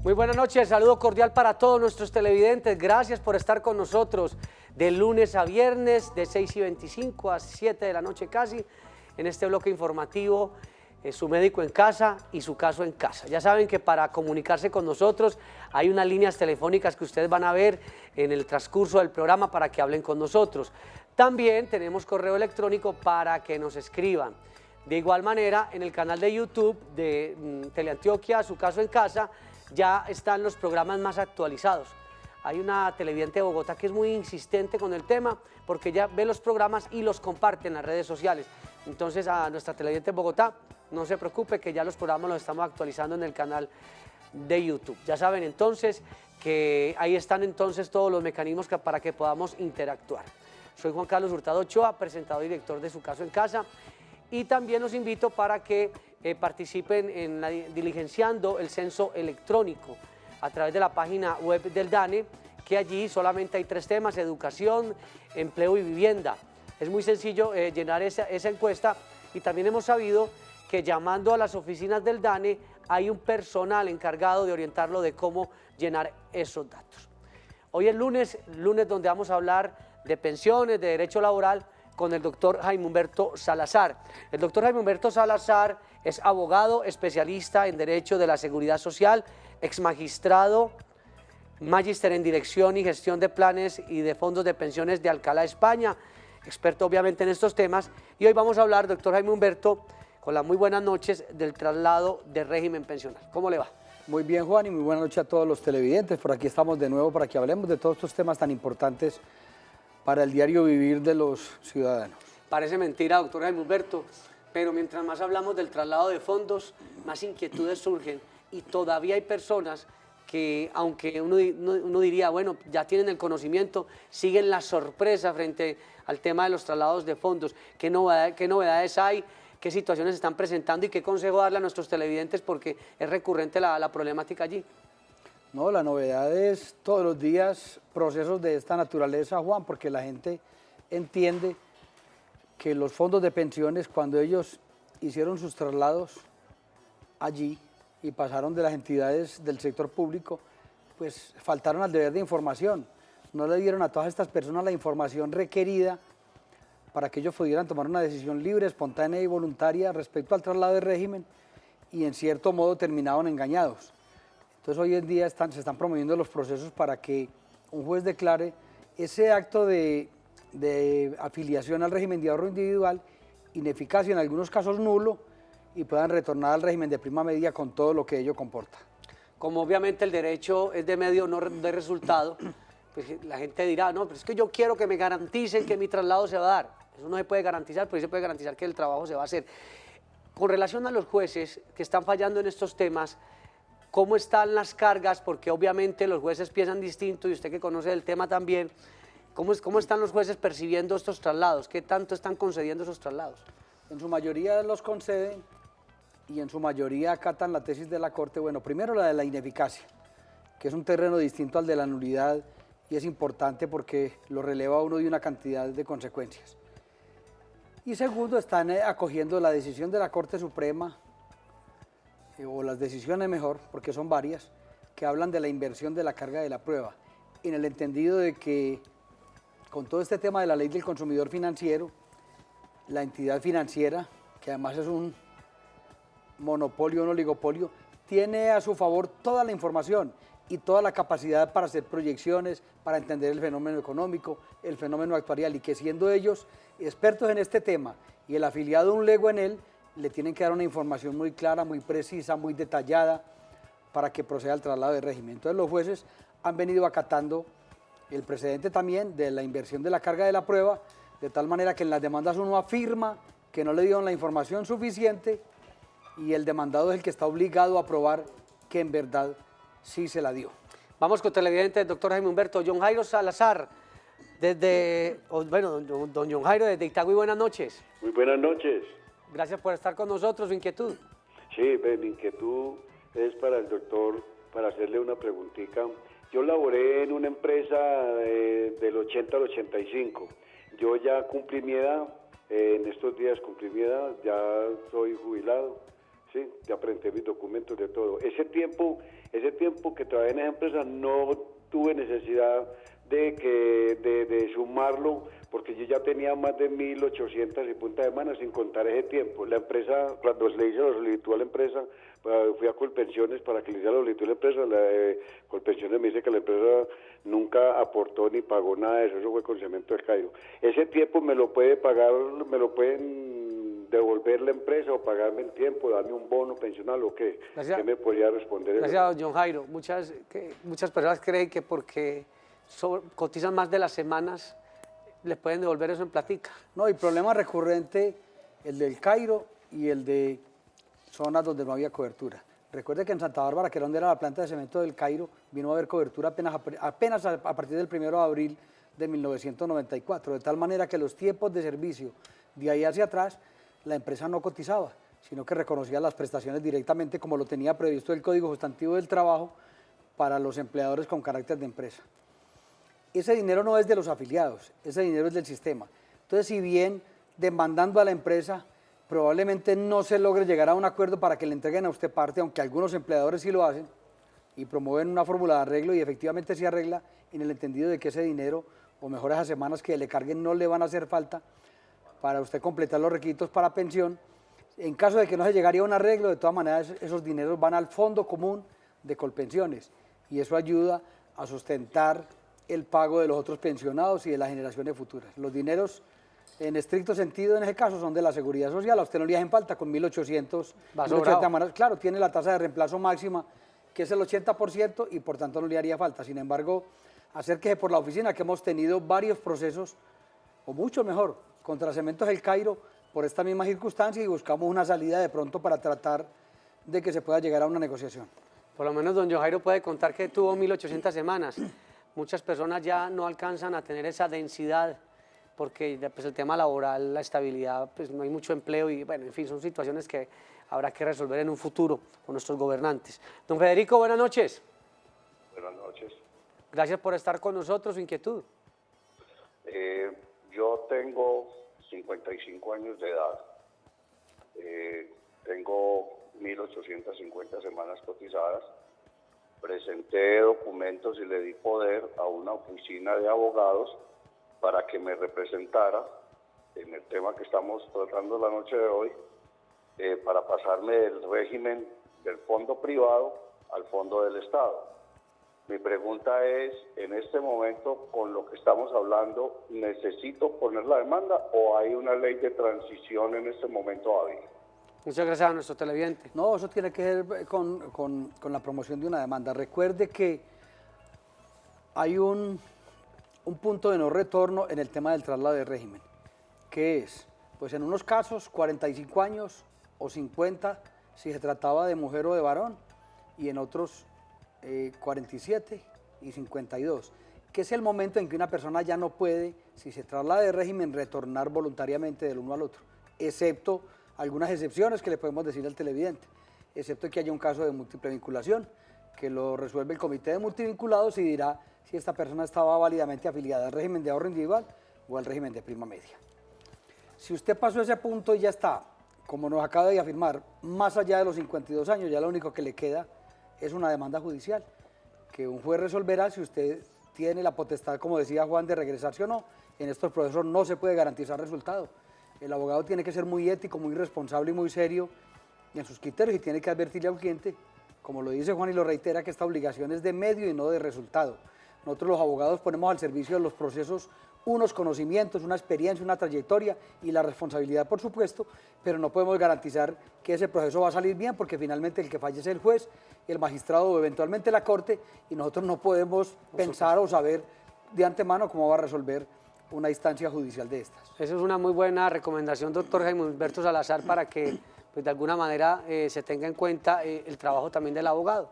Muy buenas noches, saludo cordial para todos nuestros televidentes. Gracias por estar con nosotros de lunes a viernes, de 6:25 a 7 de la noche casi, en este bloque informativo, Su Médico en Casa y Su Caso en Casa. Ya saben que para comunicarse con nosotros hay unas líneas telefónicas que ustedes van a ver en el transcurso del programa para que hablen con nosotros. También tenemos correo electrónico para que nos escriban. De igual manera, en el canal de YouTube de Teleantioquia, Su Caso en Casa, ya están los programas más actualizados. Hay una televidente de Bogotá que es muy insistente con el tema porque ya ve los programas y los comparte en las redes sociales. Entonces, a nuestra televidente de Bogotá, no se preocupe que ya los programas los estamos actualizando en el canal de YouTube. Ya saben entonces que ahí están entonces todos los mecanismos para que podamos interactuar. Soy Juan Carlos Hurtado Ochoa, presentador y director de Su Caso en Casa, y también los invito para que participen en diligenciando el censo electrónico a través de la página web del DANE, que allí solamente hay 3 temas: educación, empleo y vivienda. Es muy sencillo llenar esa encuesta, y también hemos sabido que llamando a las oficinas del DANE hay un personal encargado de orientarlo de cómo llenar esos datos. Hoy es lunes donde vamos a hablar de pensiones, de derecho laboral, con el doctor Jaime Humberto Salazar. El doctor Jaime Humberto Salazar es abogado, especialista en Derecho de la Seguridad Social, exmagistrado, magíster en Dirección y Gestión de Planes y de Fondos de Pensiones de Alcalá, España, experto obviamente en estos temas. Y hoy vamos a hablar, doctor Jaime Humberto, con las muy buenas noches, del traslado de régimen pensional. ¿Cómo le va? Muy bien, Juan, y muy buenas noches a todos los televidentes. Por aquí estamos de nuevo para que hablemos de todos estos temas tan importantes para el diario vivir de los ciudadanos. Parece mentira, doctor Jaime Humberto, pero mientras más hablamos del traslado de fondos, más inquietudes surgen, y todavía hay personas que, aunque uno diría, bueno, ya tienen el conocimiento, siguen la sorpresa frente al tema de los traslados de fondos. ¿Qué novedades hay? ¿Qué situaciones se están presentando y qué consejo darle a nuestros televidentes, porque es recurrente la problemática allí? No, la novedad es todos los días procesos de esta naturaleza, Juan, porque la gente entiende que los fondos de pensiones, cuando ellos hicieron sus traslados allí y pasaron de las entidades del sector público, pues faltaron al deber de información. No le dieron a todas estas personas la información requerida para que ellos pudieran tomar una decisión libre, espontánea y voluntaria respecto al traslado de régimen, y en cierto modo terminaron engañados. Entonces hoy en día se están promoviendo los procesos para que un juez declare ese acto de afiliación al régimen de ahorro individual ineficaz y en algunos casos nulo, y puedan retornar al régimen de prima medida con todo lo que ello comporta. Como obviamente el derecho es de medio, no de resultado, pues la gente dirá, no, pero es que yo quiero que me garanticen que mi traslado se va a dar. Eso no se puede garantizar, pero sí se puede garantizar que el trabajo se va a hacer. Con relación a los jueces que están fallando en estos temas, ¿cómo están las cargas? Porque obviamente los jueces piensan distinto, y usted que conoce el tema también, ¿cómo están los jueces percibiendo estos traslados? ¿Qué tanto están concediendo esos traslados? En su mayoría los conceden y en su mayoría acatan la tesis de la Corte. Bueno, primero la de la ineficacia, que es un terreno distinto al de la nulidad, y es importante porque lo releva a uno de una cantidad de consecuencias. Y segundo, están acogiendo la decisión de la Corte Suprema, o las decisiones mejor, porque son varias, que hablan de la inversión de la carga de la prueba, en el entendido de que con todo este tema de la ley del consumidor financiero, la entidad financiera, que además es un monopolio, un oligopolio, tiene a su favor toda la información y toda la capacidad para hacer proyecciones, para entender el fenómeno económico, el fenómeno actuarial, y que siendo ellos expertos en este tema y el afiliado un lego en él, le tienen que dar una información muy clara, muy precisa, muy detallada para que proceda el traslado de régimen. Entonces los jueces han venido acatando el precedente también de la inversión de la carga de la prueba, de tal manera que en las demandas uno afirma que no le dieron la información suficiente y el demandado es el que está obligado a probar que en verdad sí se la dio. Vamos con televidente, doctor Jaime Humberto. John Jairo Salazar, don John Jairo desde Itagüí, buenas noches. Muy buenas noches. Gracias por estar con nosotros, su inquietud. Sí, mi inquietud es para el doctor, para hacerle una preguntita. Yo laboré en una empresa del 80 al 85. Yo ya cumplí mi edad, en estos días cumplí mi edad, ya soy jubilado, ¿sí? Ya presenté mis documentos de todo. Ese tiempo que trabajé en esa empresa no tuve necesidad de sumarlo, porque yo ya tenía más de 1.800 y punta de semana sin contar ese tiempo. La empresa, cuando le hice la solicitud a la empresa, fui a Colpensiones para que le hiciera la solicitud a la empresa, Colpensiones me dice que la empresa nunca aportó ni pagó nada de eso, eso fue con Cemento del Cairo. Ese tiempo me lo puede pagar, me lo pueden devolver la empresa o pagarme el tiempo, darme un bono pensional o qué. ¿Qué me podría responder? Gracias, don Jairo. Muchas personas creen que porque cotizan más de las semanas, les pueden devolver eso en platica. No, y problema recurrente, el del Cairo y el de zonas donde no había cobertura. Recuerde que en Santa Bárbara, que era donde era la planta de cemento del Cairo, vino a haber cobertura apenas a partir del 1 de abril de 1994, de tal manera que los tiempos de servicio de ahí hacia atrás, la empresa no cotizaba, sino que reconocía las prestaciones directamente como lo tenía previsto el Código Sustantivo del Trabajo para los empleadores con carácter de empresa. Ese dinero no es de los afiliados, ese dinero es del sistema. Entonces, si bien demandando a la empresa, probablemente no se logre llegar a un acuerdo para que le entreguen a usted parte, aunque algunos empleadores sí lo hacen y promueven una fórmula de arreglo y efectivamente se arregla en el entendido de que ese dinero, o mejor esas semanas que le carguen, no le van a hacer falta para usted completar los requisitos para pensión. En caso de que no se llegaría a un arreglo, de todas maneras esos dineros van al Fondo Común de Colpensiones y eso ayuda a sustentar el pago de los otros pensionados y de las generaciones futuras. Los dineros, en estricto sentido, en ese caso, son de la Seguridad Social. A usted no le hacen falta con 1.800. Claro, tiene la tasa de reemplazo máxima, que es el 80%, y por tanto no le haría falta. Sin embargo, acérquese por la oficina, que hemos tenido varios procesos, o mucho mejor, contra Cementos El Cairo, por esta misma circunstancia, y buscamos una salida de pronto para tratar de que se pueda llegar a una negociación. Por lo menos don Jairo puede contar que tuvo 1.800 semanas. Muchas personas ya no alcanzan a tener esa densidad porque pues, el tema laboral, la estabilidad, pues no hay mucho empleo y bueno, en fin, son situaciones que habrá que resolver en un futuro con nuestros gobernantes. Don Federico, buenas noches. Buenas noches. Gracias por estar con nosotros, su inquietud. Yo tengo 55 años de edad, tengo 1.850 semanas cotizadas. Presenté documentos y le di poder a una oficina de abogados para que me representara en el tema que estamos tratando la noche de hoy, para pasarme del régimen del fondo privado al fondo del Estado. Mi pregunta es, en este momento, con lo que estamos hablando, ¿necesito poner la demanda o hay una ley de transición en este momento hábil? Muchas gracias a nuestro televidente. No, eso tiene que ver con la promoción de una demanda. Recuerde que hay un punto de no retorno en el tema del traslado de régimen. ¿Qué es? Pues en unos casos 45 años o 50 si se trataba de mujer o de varón, y en otros 47 y 52, que es el momento en que una persona ya no puede, si se traslada de régimen, retornar voluntariamente del uno al otro, excepto algunas excepciones que le podemos decir al televidente, excepto que haya un caso de múltiple vinculación, que lo resuelve el comité de multivinculados y dirá si esta persona estaba válidamente afiliada al régimen de ahorro individual o al régimen de prima media. Si usted pasó ese punto y ya está, como nos acaba de afirmar, más allá de los 52 años, ya lo único que le queda es una demanda judicial, que un juez resolverá si usted tiene la potestad, como decía Juan, de regresarse o no. En estos procesos no se puede garantizar resultado. El abogado tiene que ser muy ético, muy responsable y muy serio en sus criterios y tiene que advertirle al cliente, como lo dice Juan y lo reitera, que esta obligación es de medio y no de resultado. Nosotros los abogados ponemos al servicio de los procesos unos conocimientos, una experiencia, una trayectoria y la responsabilidad, por supuesto, pero no podemos garantizar que ese proceso va a salir bien porque finalmente el que falle es el juez, el magistrado o eventualmente la corte, y nosotros no podemos pensar o saber de antemano cómo va a resolver una instancia judicial de estas. Esa es una muy buena recomendación, doctor Jaime Humberto Salazar, para que pues, de alguna manera se tenga en cuenta el trabajo también del abogado.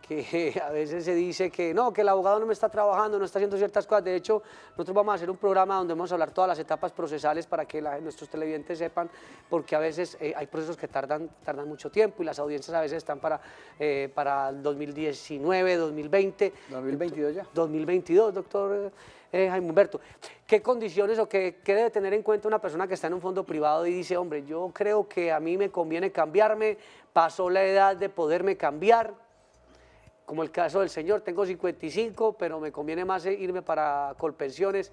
que a veces se dice que no, que el abogado no me está trabajando, no está haciendo ciertas cosas. De hecho, nosotros vamos a hacer un programa donde vamos a hablar todas las etapas procesales para que nuestros televidentes sepan, porque a veces hay procesos que tardan mucho tiempo y las audiencias a veces están para el 2019, 2020. 2022 ya. 2022, doctor Jaime Humberto. ¿Qué condiciones o qué debe tener en cuenta una persona que está en un fondo privado y dice, hombre, yo creo que a mí me conviene cambiarme, pasó la edad de poderme cambiar? Como el caso del señor, tengo 55, pero me conviene más irme para Colpensiones.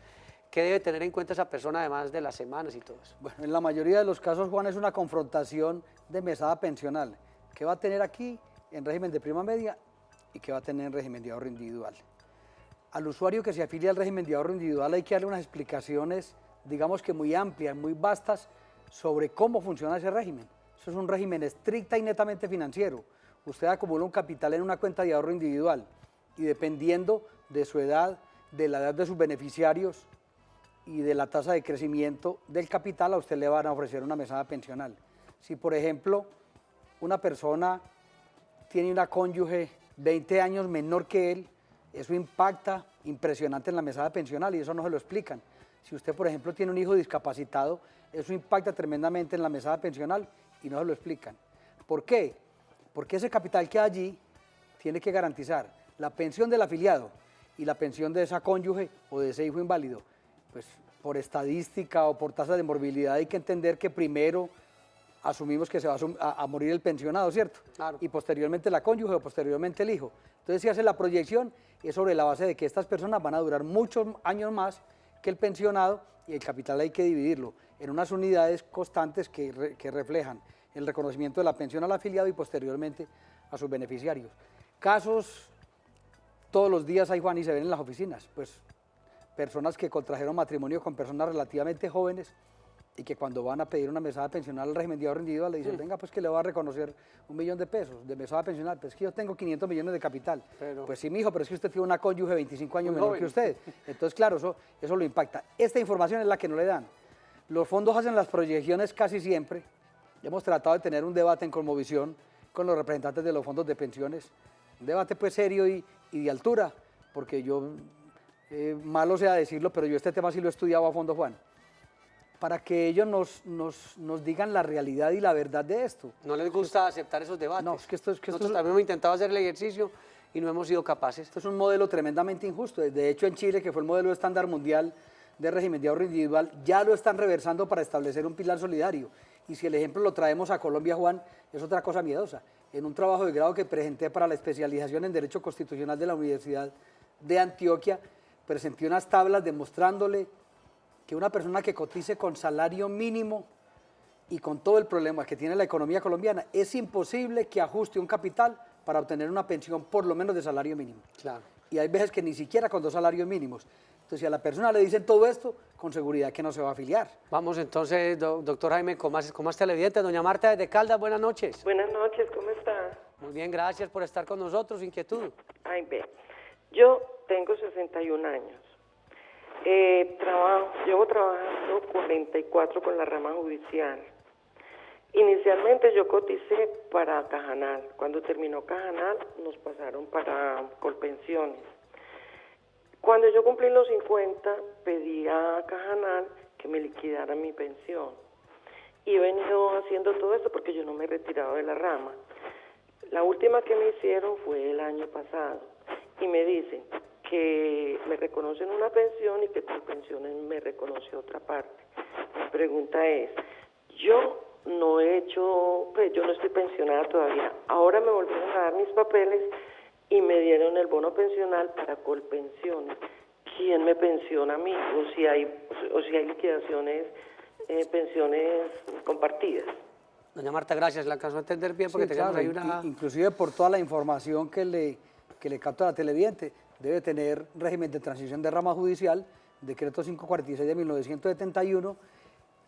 ¿Qué debe tener en cuenta esa persona además de las semanas y todo eso? Bueno, en la mayoría de los casos, Juan, es una confrontación de mesada pensional. ¿Qué va a tener aquí en régimen de prima media y qué va a tener en régimen de ahorro individual? Al usuario que se afilia al régimen de ahorro individual hay que darle unas explicaciones, digamos que muy amplias, muy vastas, sobre cómo funciona ese régimen. Eso es un régimen estricta y netamente financiero. Usted acumula un capital en una cuenta de ahorro individual y dependiendo de su edad, de la edad de sus beneficiarios y de la tasa de crecimiento del capital, a usted le van a ofrecer una mesada pensional. Si, por ejemplo, una persona tiene una cónyuge 20 años menor que él, eso impacta impresionante en la mesada pensional y eso no se lo explican. Si usted, por ejemplo, tiene un hijo discapacitado, eso impacta tremendamente en la mesada pensional y no se lo explican. ¿Por qué? Porque ese capital que hay allí tiene que garantizar la pensión del afiliado y la pensión de esa cónyuge o de ese hijo inválido. Pues por estadística o por tasa de morbilidad hay que entender que primero asumimos que se va a morir el pensionado, ¿cierto? Claro. Y posteriormente la cónyuge o posteriormente el hijo. Entonces si hace la proyección es sobre la base de que estas personas van a durar muchos años más que el pensionado y el capital hay que dividirlo en unas unidades constantes que reflejan el reconocimiento de la pensión al afiliado y posteriormente a sus beneficiarios. Casos todos los días hay, Juan, y se ven en las oficinas, pues personas que contrajeron matrimonio con personas relativamente jóvenes y que cuando van a pedir una mesada pensional al régimen de ahorro individual le dicen, venga, pues que le va a reconocer 1 millón de pesos de mesada pensional, pues es que yo tengo 500 millones de capital. Pues sí, mijo, pero es que usted tiene una cónyuge 25 años menor que usted. Entonces, claro, eso lo impacta. Esta información es la que no le dan. Los fondos hacen las proyecciones casi siempre. Hemos tratado de tener un debate en Cosmovisión con los representantes de los fondos de pensiones, un debate pues serio y de altura, porque yo, malo sea decirlo, pero yo este tema sí lo he estudiado a fondo, Juan, para que ellos nos digan la realidad y la verdad de esto. ¿No les gusta aceptar esos debates? No, es que esto Nosotros también hemos intentado hacer el ejercicio y no hemos sido capaces. Esto es un modelo tremendamente injusto. De hecho, en Chile, que fue el modelo estándar mundial de régimen de ahorro individual, ya lo están reversando para establecer un pilar solidario. Y si el ejemplo lo traemos a Colombia, Juan, es otra cosa miedosa. En un trabajo de grado que presenté para la especialización en Derecho Constitucional de la Universidad de Antioquia, presenté unas tablas demostrándole que una persona que cotice con salario mínimo y con todo el problema que tiene la economía colombiana, es imposible que ajuste un capital para obtener una pensión por lo menos de salario mínimo. Claro. Y hay veces que ni siquiera con 2 salarios mínimos. Entonces, si a la persona le dicen todo esto, con seguridad que no se va a afiliar. Vamos entonces, doctor Jaime, con más televidentes. Doña Marta desde Caldas, buenas noches. Buenas noches, ¿cómo está? Muy bien, gracias por estar con nosotros. Inquietud. Ay, ve, yo tengo 61 años. Llevo trabajando 44 con la rama judicial. Inicialmente yo coticé para Cajanal. Cuando terminó Cajanal nos pasaron para Colpensiones. Cuando yo cumplí los 50 pedí a Cajanal que me liquidara mi pensión. Y he venido haciendo todo esto porque yo no me he retirado de la rama. La última que me hicieron fue el año pasado y me dicen que me reconocen una pensión y que Colpensiones me reconoce otra parte. Mi pregunta es, yo no estoy pensionada todavía. Ahora me volvieron a dar mis papeles y me dieron el bono pensional para Colpensiones. ¿Quién me pensiona a mí? O si hay liquidaciones, pensiones compartidas. Doña Marta, gracias. La alcanzó a entender bien porque Sí, teníamos claro, ahí una... inclusive por toda la información que le capta la televidente, debe tener régimen de transición de rama judicial, decreto 546 de 1971,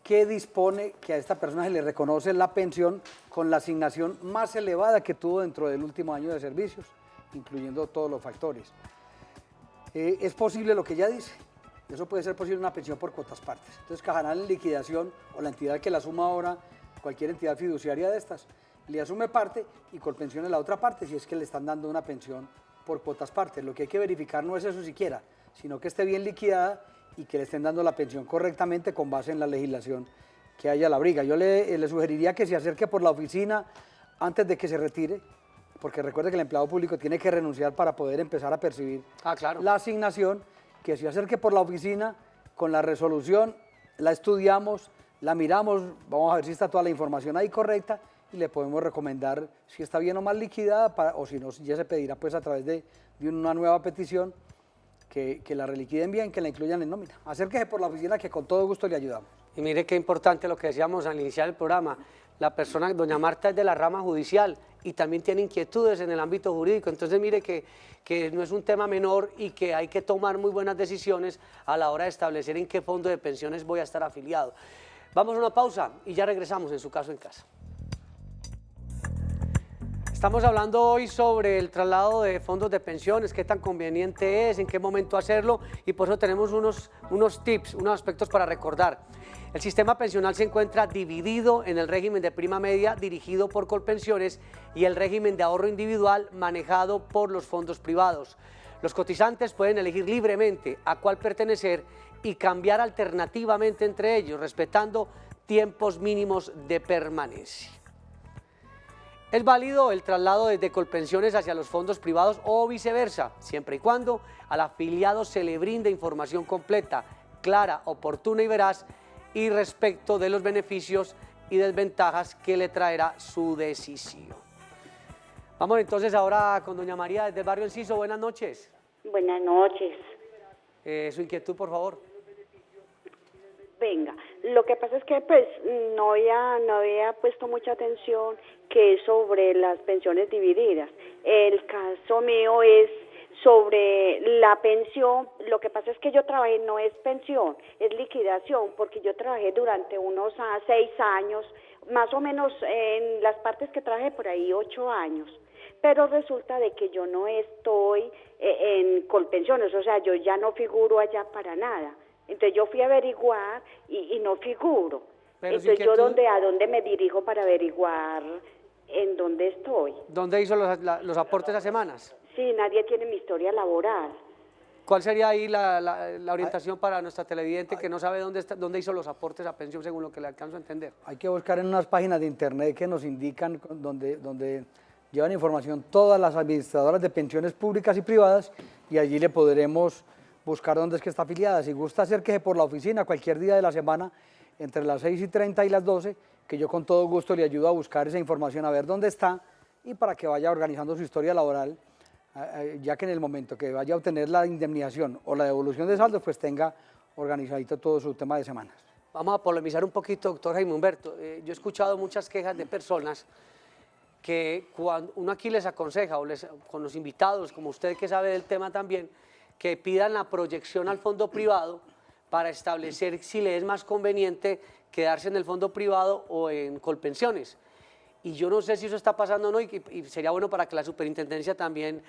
que dispone que a esta persona se le reconoce la pensión con la asignación más elevada que tuvo dentro del último año de servicios, incluyendo todos los factores. Es posible lo que ella dice, eso puede ser posible una pensión por cuotas partes. Entonces, Cajanal en liquidación o la entidad que la suma ahora, cualquier entidad fiduciaria de estas, le asume parte y Colpensiones la otra parte, si es que le están dando una pensión por cuotas partes. Lo que hay que verificar no es eso siquiera, sino que esté bien liquidada y que le estén dando la pensión correctamente con base en la legislación que haya la briga. Yo le sugeriría que se acerque por la oficina antes de que se retire, porque recuerde que el empleado público tiene que renunciar para poder empezar a percibir la asignación, que se acerque por la oficina con la resolución, la estudiamos, la miramos, vamos a ver si está toda la información ahí correcta y le podemos recomendar si está bien o mal liquidada, o si no, ya se pedirá pues a través de una nueva petición que la reliquiden bien, que la incluyan en nómina. Acérquese por la oficina que con todo gusto le ayudamos. Y mire qué importante lo que decíamos al iniciar el programa, la persona, doña Marta, es de la rama judicial y también tiene inquietudes en el ámbito jurídico, entonces mire que no es un tema menor y que hay que tomar muy buenas decisiones a la hora de establecer en qué fondo de pensiones voy a estar afiliado. Vamos a una pausa y ya regresamos en Su Caso en Casa. Estamos hablando hoy sobre el traslado de fondos de pensiones, qué tan conveniente es, en qué momento hacerlo, y por eso tenemos unos tips, unos aspectos para recordar. El sistema pensional se encuentra dividido en el régimen de prima media dirigido por Colpensiones y el régimen de ahorro individual manejado por los fondos privados. Los cotizantes pueden elegir libremente a cuál pertenecer y cambiar alternativamente entre ellos, respetando tiempos mínimos de permanencia. Es válido el traslado desde Colpensiones hacia los fondos privados o viceversa, siempre y cuando al afiliado se le brinde información completa, clara, oportuna y veraz y respecto de los beneficios y desventajas que le traerá su decisión. Vamos entonces ahora con doña María desde el barrio Enciso. Buenas noches. Buenas noches. Su inquietud, por favor. Venga, lo que pasa es que pues no había puesto mucha atención que es sobre las pensiones divididas. El caso mío es sobre la pensión. Lo que pasa es que yo trabajé, no es pensión, es liquidación, porque yo trabajé durante unos 6 años, más o menos en las partes que trabajé por ahí 8 años. Pero resulta de que yo no estoy en Colpensiones, o sea, yo ya no figuro allá para nada. Entonces yo fui a averiguar y no figuro. Pero entonces yo ¿a dónde me dirijo para averiguar en dónde estoy? ¿Dónde hizo los aportes a semanas? Sí, nadie tiene mi historia laboral. ¿Cuál sería ahí la orientación para nuestra televidente que no sabe dónde hizo los aportes a pensión, según lo que le alcanzo a entender? Hay que buscar en unas páginas de internet que nos indican donde llevan información todas las administradoras de pensiones públicas y privadas, y allí le podremos buscar dónde es que está afiliada. Si gusta, acérquese por la oficina cualquier día de la semana entre las 6:30 y las 12, que yo con todo gusto le ayudo a buscar esa información, a ver dónde está, y para que vaya organizando su historia laboral, ya que en el momento que vaya a obtener la indemnización o la devolución de saldos, pues tenga organizadito todo su tema de semanas. Vamos a polemizar un poquito, doctor Jaime Humberto. Yo he escuchado muchas quejas de personas que cuando uno aquí les aconseja, con los invitados, como usted que sabe del tema también, que pidan la proyección al fondo privado para establecer si le es más conveniente quedarse en el fondo privado o en Colpensiones. Y yo no sé si eso está pasando o no, y sería bueno para que la superintendencia también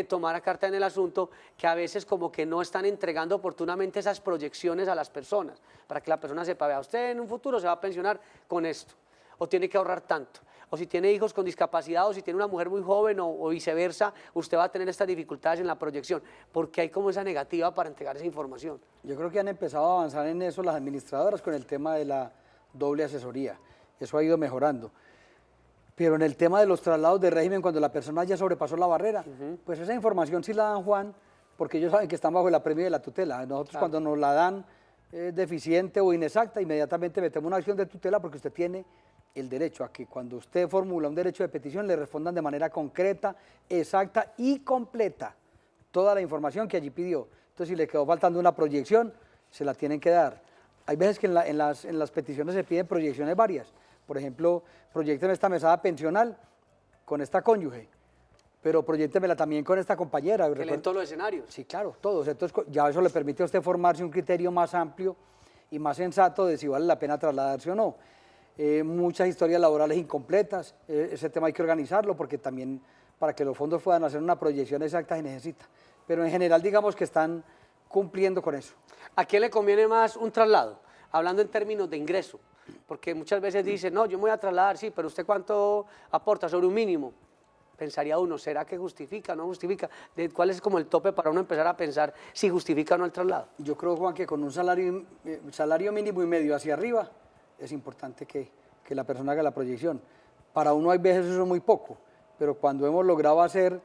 tomara carta en el asunto, que a veces como que no están entregando oportunamente esas proyecciones a las personas, para que la persona sepa, vea, usted en un futuro se va a pensionar con esto, o tiene que ahorrar tanto, o si tiene hijos con discapacidad, o si tiene una mujer muy joven, o viceversa, usted va a tener estas dificultades en la proyección, porque hay como esa negativa para entregar esa información. Yo creo que han empezado a avanzar en eso las administradoras con el tema de la doble asesoría, eso ha ido mejorando. Pero en el tema de los traslados de régimen, cuando la persona ya sobrepasó la barrera, pues esa información sí la dan, Juan, porque ellos saben que están bajo el apremio de la tutela. Nosotros cuando nos la dan deficiente o inexacta, inmediatamente metemos una acción de tutela, porque usted tiene el derecho a que cuando usted formula un derecho de petición le respondan de manera concreta, exacta y completa toda la información que allí pidió. Entonces, si le quedó faltando una proyección, se la tienen que dar. Hay veces que en las peticiones se piden proyecciones varias. Por ejemplo, proyecten esta mesada pensional con esta cónyuge, pero proyéctemela también con esta compañera. Que leen todos los escenarios. Sí, claro, todos. Entonces, ya eso le permite a usted formarse un criterio más amplio y más sensato de si vale la pena trasladarse o no. Muchas historias laborales incompletas, ese tema hay que organizarlo porque también para que los fondos puedan hacer una proyección exacta se necesita. Pero en general digamos que están cumpliendo con eso. ¿A quién le conviene más un traslado? Hablando en términos de ingreso. Porque muchas veces dicen, no, yo me voy a trasladar, sí, pero ¿usted cuánto aporta sobre un mínimo? Pensaría uno, ¿será que justifica o no justifica? ¿Cuál es como el tope para uno empezar a pensar si justifica o no el traslado? Yo creo, Juan, que con un salario mínimo y medio hacia arriba es importante que la persona haga la proyección. Para uno hay veces eso es muy poco, pero cuando hemos logrado hacer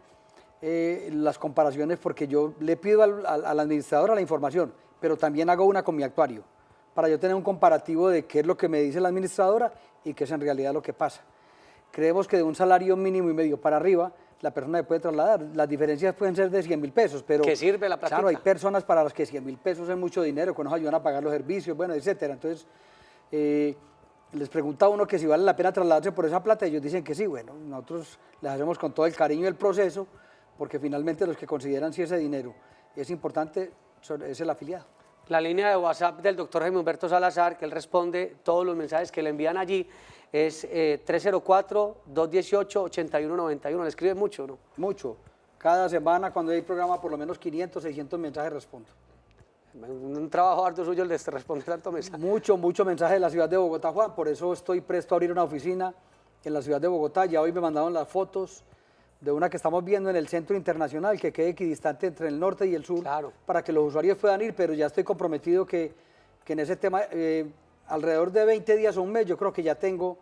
las comparaciones, porque yo le pido al administrador la información, pero también hago una con mi actuario, para yo tener un comparativo de qué es lo que me dice la administradora y qué es en realidad lo que pasa. Creemos que de un salario mínimo y medio para arriba, la persona se puede trasladar. Las diferencias pueden ser de 100.000 pesos, pero... ¿Qué sirve la plática? Claro, hay personas para las que 100.000 pesos es mucho dinero, que nos ayudan a pagar los servicios, bueno, etcétera. Entonces, les pregunta a uno que si vale la pena trasladarse por esa plata, ellos dicen que sí. Bueno, nosotros les hacemos con todo el cariño el proceso, porque finalmente los que consideran si ese dinero es importante es el afiliado. La línea de WhatsApp del doctor Jaime Humberto Salazar, que él responde todos los mensajes que le envían allí, es 304-218-8191. ¿Le escribe mucho, no? Mucho. Cada semana, cuando hay programa, por lo menos 500, 600 mensajes respondo. Un trabajo arduo suyo el de responder tanto mensaje. Mucho mensaje de la ciudad de Bogotá, Juan. Por eso estoy presto a abrir una oficina en la ciudad de Bogotá. Ya hoy me mandaron las fotos de una que estamos viendo en el Centro Internacional, que quede equidistante entre el norte y el sur, claro, para que los usuarios puedan ir, pero ya estoy comprometido que en ese tema, alrededor de 20 días o un mes, yo creo que ya tengo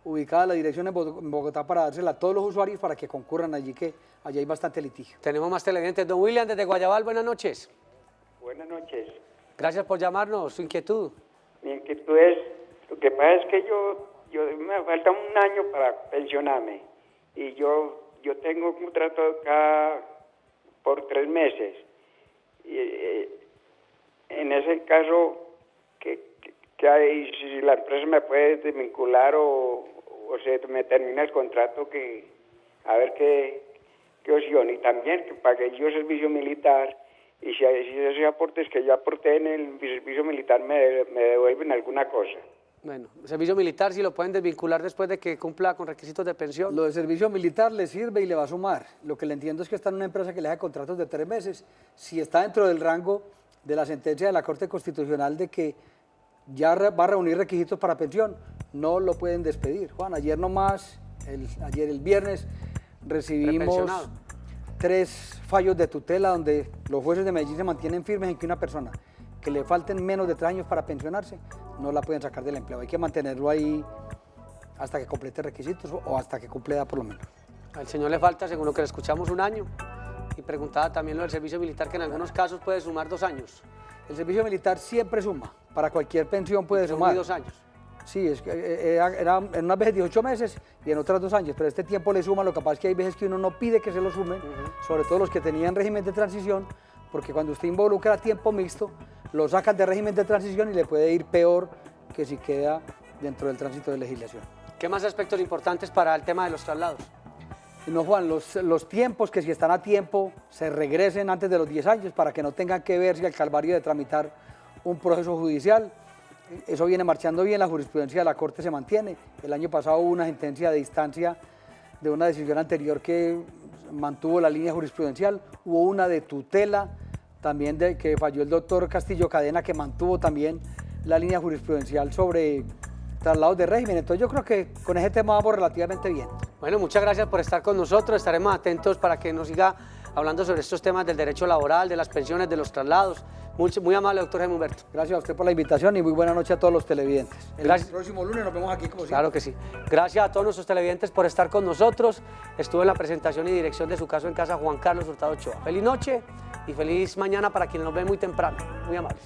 ubicada la dirección en Bogotá para dársela a todos los usuarios para que concurran allí, que allí hay bastante litigio. Tenemos más televidentes. Don William, desde Guayabal, buenas noches. Buenas noches. Gracias por llamarnos, su inquietud. Mi inquietud es, lo que pasa es que yo me falta un año para pensionarme y yo tengo un contrato acá por 3 meses. Y, en ese caso, ¿qué hay? Si la empresa me puede desvincular o se me termina el contrato, a ver qué opción. Y también que pagué yo servicio militar y si esos aportes que yo aporté en el servicio militar me devuelven alguna cosa. Bueno, el servicio militar si lo pueden desvincular después de que cumpla con requisitos de pensión. Lo de servicio militar le sirve y le va a sumar. Lo que le entiendo es que está en una empresa que le da contratos de 3 meses. Si está dentro del rango de la sentencia de la Corte Constitucional de que ya va a reunir requisitos para pensión, no lo pueden despedir. Juan, ayer nomás, el viernes, recibimos 3 fallos de tutela donde los jueces de Medellín se mantienen firmes en que una persona que le falten menos de 3 años para pensionarse, no la pueden sacar del empleo. Hay que mantenerlo ahí hasta que complete requisitos o hasta que cumpla edad por lo menos. Al señor le falta, según lo que le escuchamos, 1 año. Y preguntaba también lo del servicio militar, que en algunos casos puede sumar 2 años. El servicio militar siempre suma, para cualquier pensión puede sumar. 2 años. Sí, es que era en unas veces 18 meses y en otras 2 años, pero este tiempo le suma. Lo capaz es que hay veces que uno no pide que se lo sumen, sobre todo los que tenían régimen de transición, porque cuando usted involucra a tiempo mixto, lo sacan de régimen de transición y le puede ir peor que si queda dentro del tránsito de legislación. ¿Qué más aspectos importantes para el tema de los traslados? No, Juan, los tiempos, que si están a tiempo, se regresen antes de los 10 años para que no tengan que verse al calvario de tramitar un proceso judicial. Eso viene marchando bien, la jurisprudencia de la Corte se mantiene. El año pasado hubo una sentencia de distancia de una decisión anterior que mantuvo la línea jurisprudencial. Hubo una de tutela también que falló el doctor Castillo Cadena, que mantuvo también la línea jurisprudencial sobre traslados de régimen. Entonces yo creo que con ese tema vamos relativamente bien. Bueno, muchas gracias por estar con nosotros. Estaremos atentos para que nos siga hablando sobre estos temas del derecho laboral, de las pensiones, de los traslados. Muy amable, doctor Jaime Humberto. Gracias a usted por la invitación y muy buena noche a todos los televidentes. Gracias. El próximo lunes nos vemos aquí como siempre. Claro que sí. Gracias a todos nuestros televidentes por estar con nosotros. Estuvo en la presentación y dirección de Su Caso en Casa Juan Carlos Hurtado Ochoa. Feliz noche y feliz mañana para quienes nos ven muy temprano. Muy amables.